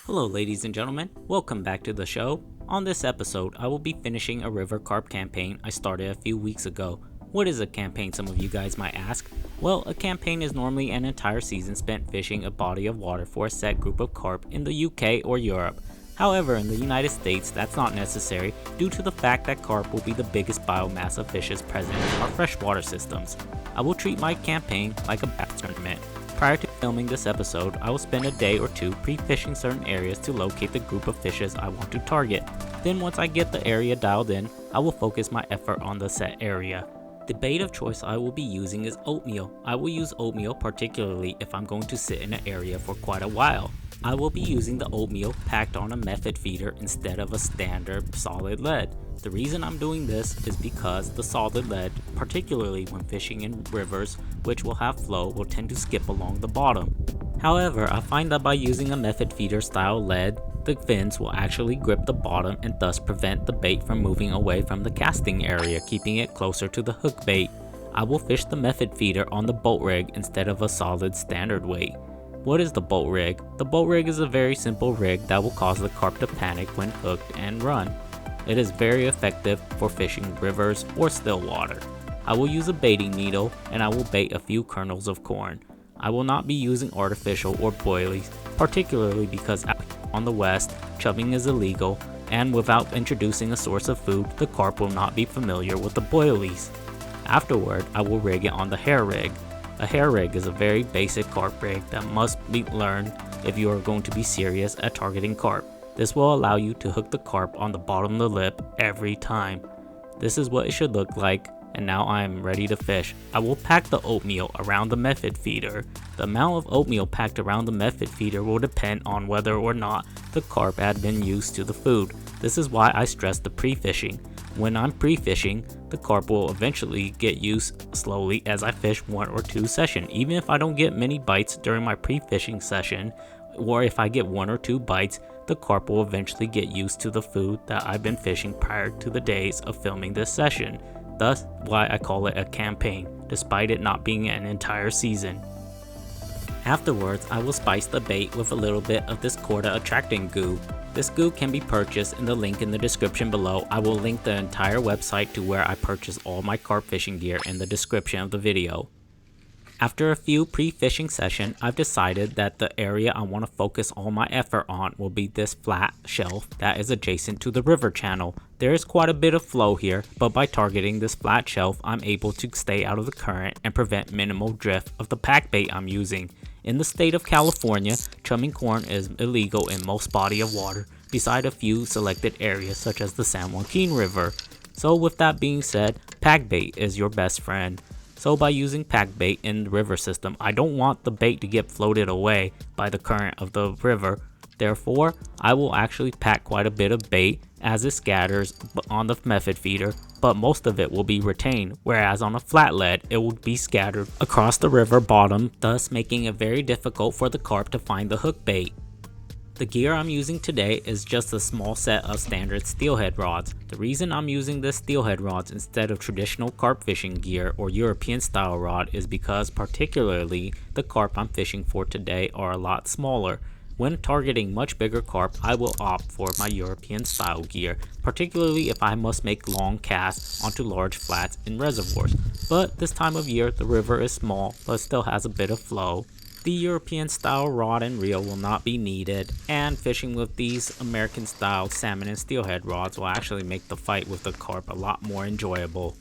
Hello ladies and gentlemen, welcome back to the show. On this episode, I will be finishing a river carp campaign I started a few weeks ago. What is a campaign, some of you guys might ask? Well, a campaign is normally an entire season spent fishing a body of water for a set group of carp in the UK or Europe. However, in the United States, that's not necessary due to the fact that carp will be the biggest biomass of fishes present in our freshwater systems. I will treat my campaign like a bass tournament. Prior to filming this episode, I will spend a day or two pre-fishing certain areas to locate the group of fishes I want to target. Then once I get the area dialed in, I will focus my effort on the set area. The bait of choice I will be using is oatmeal. I will use oatmeal particularly if I'm going to sit in an area for quite a while. I will be using the oatmeal packed on a method feeder instead of a standard solid lead. The reason I'm doing this is because the solid lead, particularly when fishing in rivers which will have flow, will tend to skip along the bottom. However, I find that by using a method feeder style lead, the fins will actually grip the bottom and thus prevent the bait from moving away from the casting area, keeping it closer to the hook bait. I will fish the method feeder on the boat rig instead of a solid standard weight. What is the boat rig? The boat rig is a very simple rig that will cause the carp to panic when hooked and run. It is very effective for fishing rivers or still water. I will use a baiting needle and I will bait a few kernels of corn. I will not be using artificial or boilies, particularly because on the west, chubbing is illegal, and without introducing a source of food, the carp will not be familiar with the boilies. Afterward, I will rig it on the hair rig. A hair rig is a very basic carp rig that must be learned if you are going to be serious at targeting carp. This will allow you to hook the carp on the bottom of the lip every time. This is what it should look like, and now I am ready to fish. I will pack the oatmeal around the method feeder. The amount of oatmeal packed around the method feeder will depend on whether or not the carp had been used to the food. This is why I stress the pre-fishing. When I'm pre-fishing, the carp will eventually get used slowly as I fish one or two sessions. Even if I don't get many bites during my pre-fishing session, or if I get one or two bites, the carp will eventually get used to the food that I've been fishing prior to the days of filming this session. Thus why I call it a campaign, despite it not being an entire season. Afterwards, I will spice the bait with a little bit of this Corda attracting goo. This goo can be purchased in the link in the description below. I will link the entire website to where I purchase all my carp fishing gear in the description of the video. After a few pre-fishing sessions, I've decided that the area I want to focus all my effort on will be this flat shelf that is adjacent to the river channel. There is quite a bit of flow here, but by targeting this flat shelf, I'm able to stay out of the current and prevent minimal drift of the pack bait I'm using. In the state of California, chumming corn is illegal in most body of water, beside a few selected areas such as the San Joaquin River. So with that being said, pack bait is your best friend. So by using pack bait in the river system, I don't want the bait to get floated away by the current of the river. Therefore, I will actually pack quite a bit of bait as it scatters on the method feeder, but most of it will be retained, whereas on a flat lead, it will be scattered across the river bottom, thus making it very difficult for the carp to find the hook bait. The gear I'm using today is just a small set of standard steelhead rods. The reason I'm using this steelhead rods instead of traditional carp fishing gear or European style rod is because particularly the carp I'm fishing for today are a lot smaller. When targeting much bigger carp, I will opt for my European style gear, particularly if I must make long casts onto large flats in reservoirs. But this time of year, the river is small but still has a bit of flow. The European style rod and reel will not be needed, and fishing with these American style salmon and steelhead rods will actually make the fight with the carp a lot more enjoyable.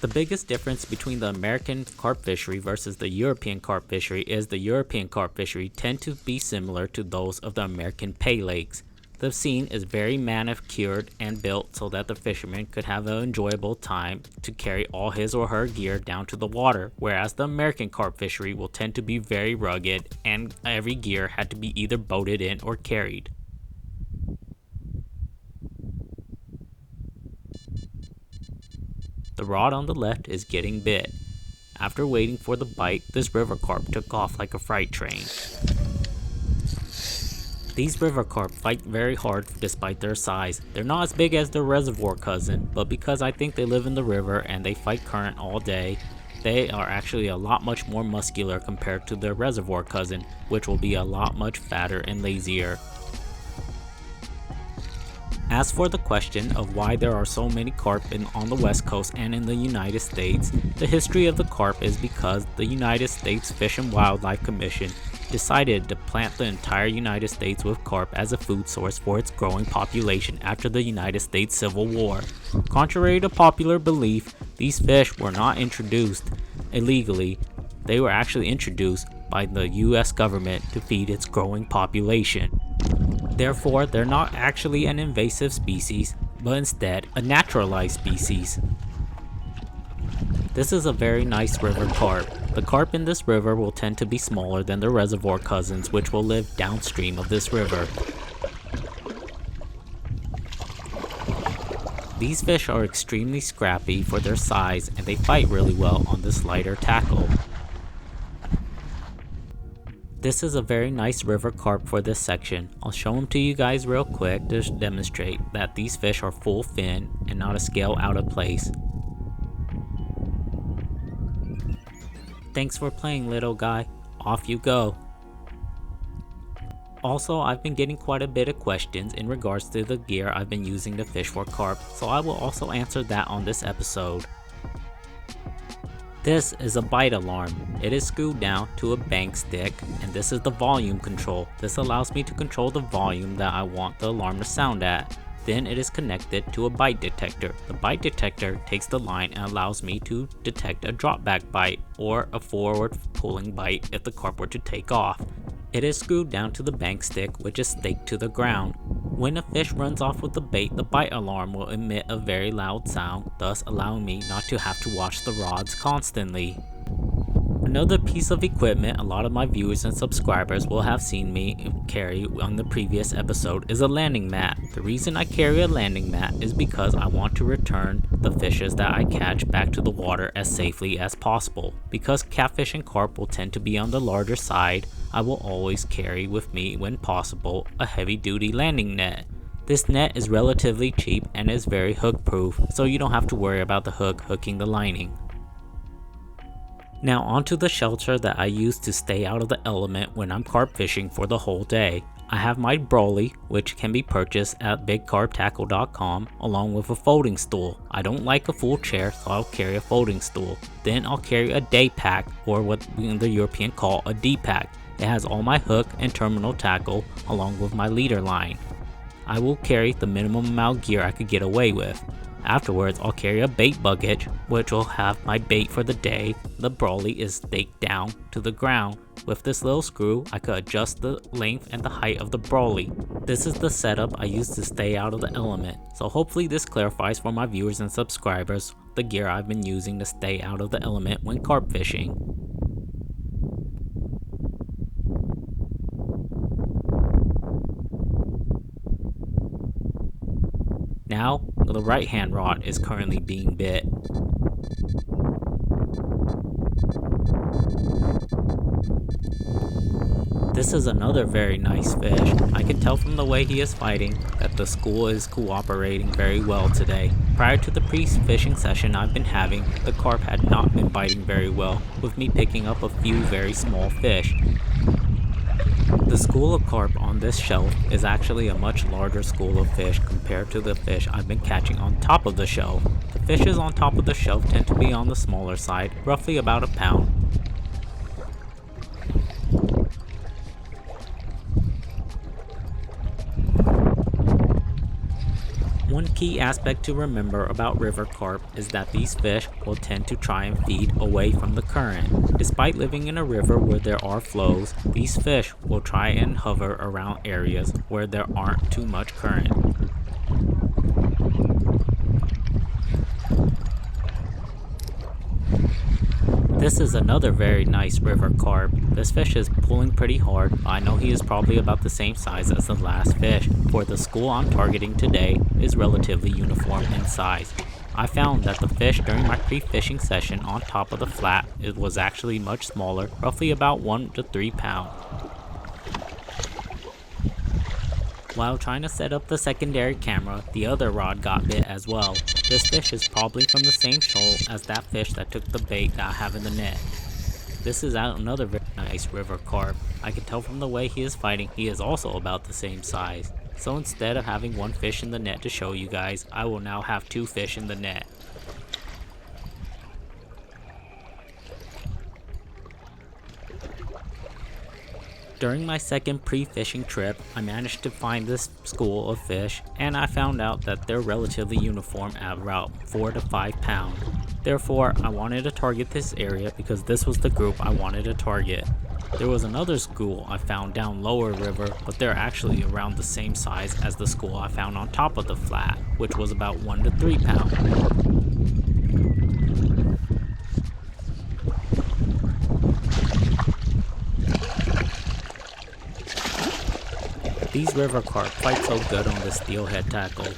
The biggest difference between the American carp fishery versus the European carp fishery is the European carp fishery tend to be similar to those of the American pay lakes. The scene is very manicured and built so that the fisherman could have an enjoyable time to carry all his or her gear down to the water, whereas the American carp fishery will tend to be very rugged and every gear had to be either boated in or carried. The rod on the left is getting bit. After waiting for the bite, this river carp took off like a freight train. These river carp fight very hard despite their size. They're not as big as their reservoir cousin, but because I think they live in the river and they fight current all day, They are actually a lot much more muscular compared to their reservoir cousin, which will be a lot much fatter and lazier. As for the question of why there are so many carp on the West Coast and in the United States, the history of the carp is because the United States Fish and Wildlife Commission decided to plant the entire United States with carp as a food source for its growing population after the United States Civil War. Contrary to popular belief, these fish were not introduced illegally. They were actually introduced by the US government to feed its growing population. Therefore, they're not actually an invasive species, but instead a naturalized species. This is a very nice river carp. The carp in this river will tend to be smaller than their reservoir cousins, which will live downstream of this river. These fish are extremely scrappy for their size, and they fight really well on this lighter tackle. This is a very nice river carp for this section. I'll show them to you guys real quick to demonstrate that these fish are full fin and not a scale out of place. Thanks for playing, little guy. Off you go. Also, I've been getting quite a bit of questions in regards to the gear I've been using to fish for carp, so I will also answer that on this episode. This is a bite alarm. It is screwed down to a bank stick, and this is the volume control. This allows me to control the volume that I want the alarm to sound at. Then it is connected to a bite detector. The bite detector takes the line and allows me to detect a dropback bite or a forward pulling bite if the carp were to take off. It is screwed down to the bank stick, which is staked to the ground. When a fish runs off with the bait, the bite alarm will emit a very loud sound, thus allowing me not to have to watch the rods constantly. Another piece of equipment a lot of my viewers and subscribers will have seen me carry on the previous episode is a landing mat. The reason I carry a landing mat is because I want to return the fishes that I catch back to the water as safely as possible. Because catfish and carp will tend to be on the larger side, I will always carry with me, when possible, a heavy-duty landing net. This net is relatively cheap and is very hook-proof, so you don't have to worry about the hook hooking the lining. Now onto the shelter that I use to stay out of the element when I'm carp fishing for the whole day. I have my brolly, which can be purchased at bigcarptackle.com, along with a folding stool. I don't like a full chair, so I'll carry a folding stool. Then I'll carry a day pack, or what the European call a D-pack. It has all my hook and terminal tackle along with my leader line. I will carry the minimum amount of gear I could get away with. Afterwards, I'll carry a bait bucket, which will have my bait for the day. The brolly is staked down to the ground. With this little screw, I could adjust the length and the height of the brolly. This is the setup I use to stay out of the element. So hopefully this clarifies for my viewers and subscribers the gear I've been using to stay out of the element when carp fishing. Now, the right hand rod is currently being bit. This is another very nice fish. I can tell from the way he is fighting that the school is cooperating very well today. Prior to the pre-fishing session I've been having, the carp had not been biting very well, with me picking up a few very small fish. The school of carp on this shelf is actually a much larger school of fish compared to the fish I've been catching on top of the shelf. The fishes on top of the shelf tend to be on the smaller side, roughly about a pound. One key aspect to remember about river carp is that these fish will tend to try and feed away from the current. Despite living in a river where there are flows, these fish will try and hover around areas where there aren't too much current. This is another very nice river carp. This fish is pulling pretty hard. I know he is probably about the same size as the last fish, for the school I'm targeting today is relatively uniform in size. I found that the fish during my pre-fishing session on top of the flat was actually much smaller, roughly about 1 to 3 pounds. While trying to set up the secondary camera, the other rod got bit as well. This fish is probably from the same shoal as that fish that took the bait that I have in the net. This is another very nice river carp. I can tell from the way he is fighting, he is also about the same size. So instead of having one fish in the net to show you guys, I will now have two fish in the net. During my second pre-fishing trip, I managed to find this school of fish, and I found out that they're relatively uniform at about 4 to 5 pounds. Therefore, I wanted to target this area because this was the group I wanted to target. There was another school I found down lower river, but they're actually around the same size as the school I found on top of the flat, which was about 1 to 3 pounds. These river carp fight so good on the steelhead tackle.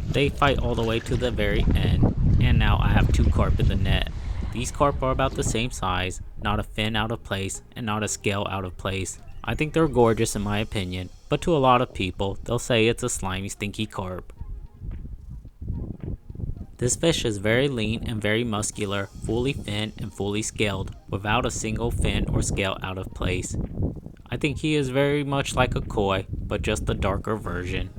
They fight all the way to the very end, and now I have two carp in the net. These carp are about the same size, not a fin out of place, and not a scale out of place. I think they're gorgeous in my opinion, but to a lot of people, they'll say it's a slimy, stinky carp. This fish is very lean and very muscular, fully finned and fully scaled, without a single fin or scale out of place. I think he is very much like a koi, but just a darker version.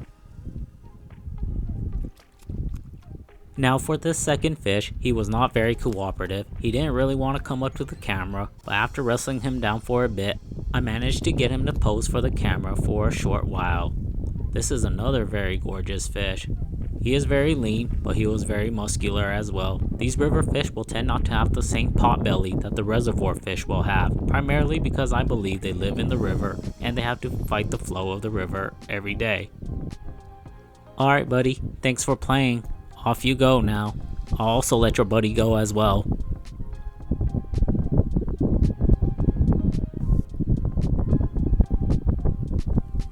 Now for this second fish, he was not very cooperative. He didn't really want to come up to the camera, but after wrestling him down for a bit, I managed to get him to pose for the camera for a short while. This is another very gorgeous fish. He is very lean, but he was very muscular as well. These river fish will tend not to have the same pot belly that the reservoir fish will have, primarily because I believe they live in the river and they have to fight the flow of the river every day. Alright buddy, thanks for playing. Off you go now. I'll also let your buddy go as well.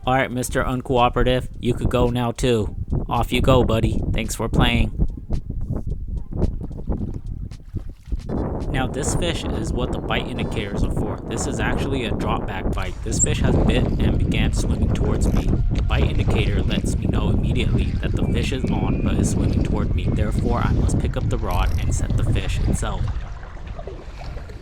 Alright Mr. Uncooperative, you could go now too. Off you go buddy, thanks for playing. Now this fish is what the bite indicators are for. This is actually a dropback bite. This fish has bit and began swimming towards me. The bite indicator lets me know immediately that the fish is on but is swimming toward me. Therefore I must pick up the rod and set the fish itself.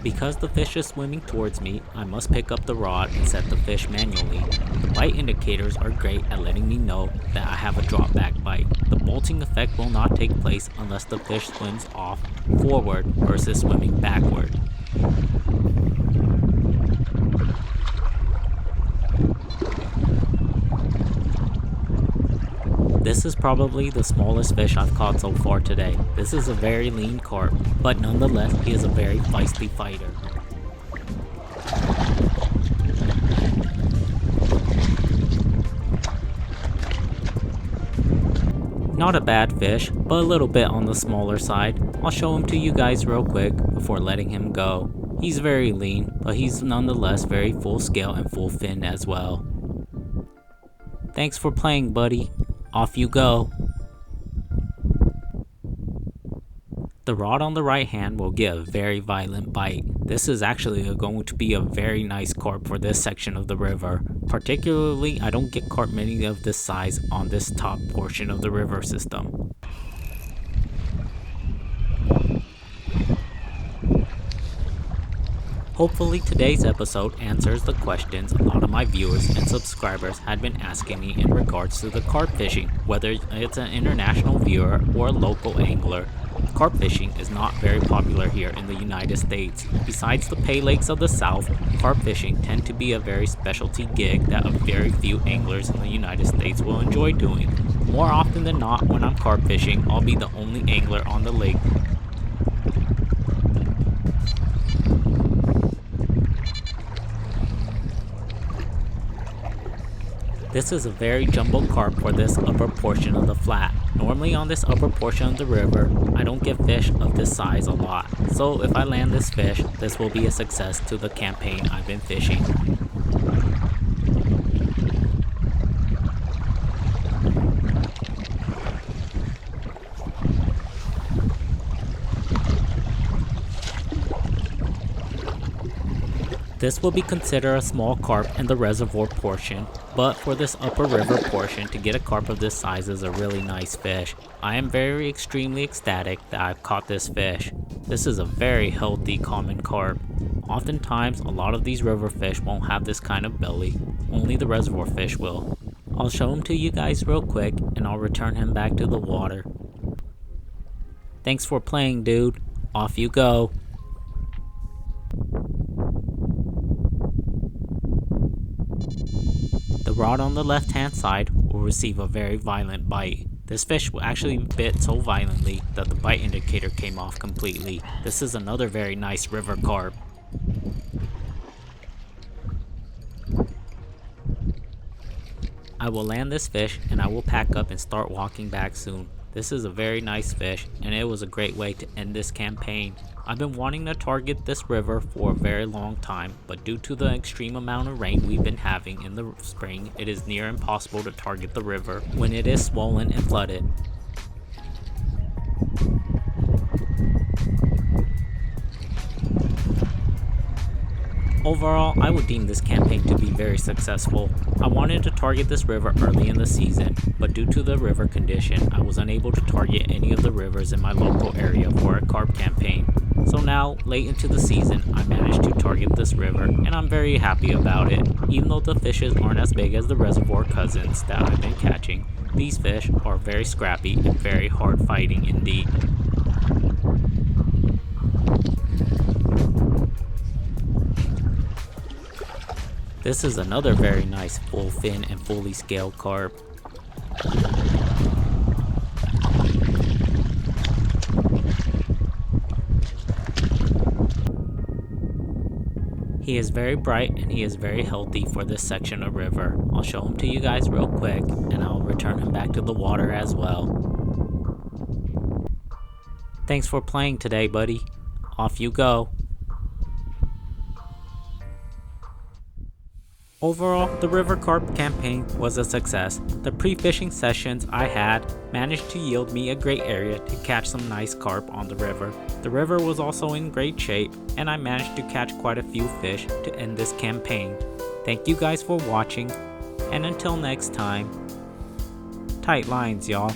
Because the fish is swimming towards me, I must pick up the rod and set the fish manually. The bite indicators are great at letting me know that I have a dropback bite. The bolting effect will not take place unless the fish swims off forward versus swimming backward. This is probably the smallest fish I've caught so far today. This is a very lean carp, but nonetheless he is a very feisty fighter. Not a bad fish, but a little bit on the smaller side. I'll show him to you guys real quick before letting him go. He's very lean, but he's nonetheless very full scale and full fin as well. Thanks for playing buddy. Off you go. The rod on the right hand will get a very violent bite. This is actually going to be a very nice carp for this section of the river. Particularly, I don't get carp many of this size on this top portion of the river system. Hopefully today's episode answers the questions a lot of my viewers and subscribers had been asking me in regards to the carp fishing, whether it's an international viewer or a local angler. Carp fishing is not very popular here in the United States. Besides the pay lakes of the South, carp fishing tend to be a very specialty gig that a very few anglers in the United States will enjoy doing. More often than not, when I'm carp fishing, I'll be the only angler on the lake. This is a very jumbo carp for this upper portion of the flat. Normally on this upper portion of the river, I don't get fish of this size a lot. So if I land this fish, this will be a success to the campaign I've been fishing. This will be considered a small carp in the reservoir portion, but for this upper river portion, to get a carp of this size is a really nice fish. I am very extremely ecstatic that I've caught this fish. This is a very healthy common carp. Oftentimes, a lot of these river fish won't have this kind of belly, only the reservoir fish will. I'll show him to you guys real quick and I'll return him back to the water. Thanks for playing, dude. Off you go. The rod on the left hand side will receive a very violent bite. This fish actually bit so violently that the bite indicator came off completely. This is another very nice river carp. I will land this fish and I will pack up and start walking back soon. This is a very nice fish and it was a great way to end this campaign. I've been wanting to target this river for a very long time, but due to the extreme amount of rain we've been having in the spring, it is near impossible to target the river when it is swollen and flooded. Overall, I would deem this campaign to be very successful. I wanted to target this river early in the season, but due to the river condition, I was unable to target any of the rivers in my local area for a carp campaign. So now, late into the season, I managed to target this river, and I'm very happy about it. Even though the fishes aren't as big as the reservoir cousins that I've been catching, these fish are very scrappy and very hard fighting indeed. This is another very nice full fin and fully scaled carp. He is very bright and he is very healthy for this section of river. I'll show him to you guys real quick and I'll return him back to the water as well. Thanks for playing today, buddy. Off you go. Overall, the river carp campaign was a success. The pre-fishing sessions I had managed to yield me a great area to catch some nice carp on the river. The river was also in great shape and I managed to catch quite a few fish to end this campaign. Thank you guys for watching and until next time, tight lines y'all.